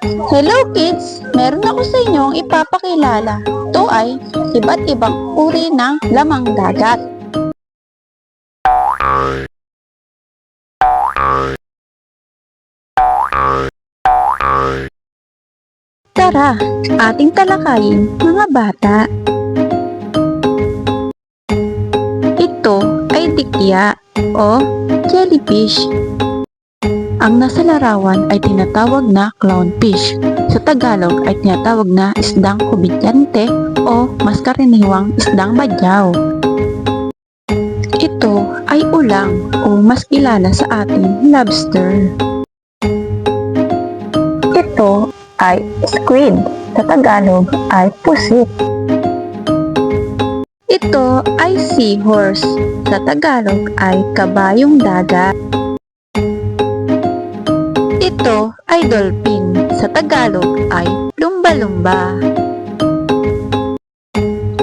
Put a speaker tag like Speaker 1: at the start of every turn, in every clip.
Speaker 1: Hello kids! Meron ako sa inyong ipapakilala. Ito ay iba't ibang uri ng lamang dagat. Tara, ating talakayin mga bata. Ito ay dikya o jellyfish. Ang nasa larawan ay tinatawag na clownfish. Sa Tagalog ay tinatawag na isdang komedyante o mas karaniwang isdang badyaw. Ito ay ulang o mas kilala sa ating lobster. Ito ay squid. Sa Tagalog ay pusit. Ito ay seahorse. Sa Tagalog ay kabayong dagat. Ito ay dolphin. Sa Tagalog ay lumba-lumba.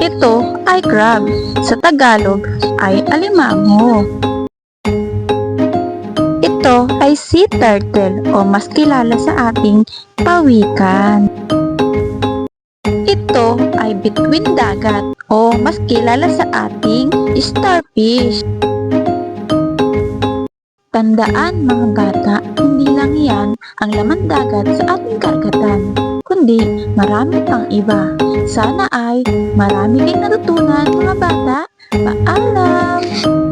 Speaker 1: Ito ay crab. Sa Tagalog ay alimango. Ito ay sea turtle o mas kilala sa ating pawikan. Ito ay bituin dagat o mas kilala sa ating starfish. Tandaan mga bata, hindi lang yan ang laman dagat sa ating karagatan, kundi marami pang iba. Sana ay marami kayong natutunan mga bata. Paalam!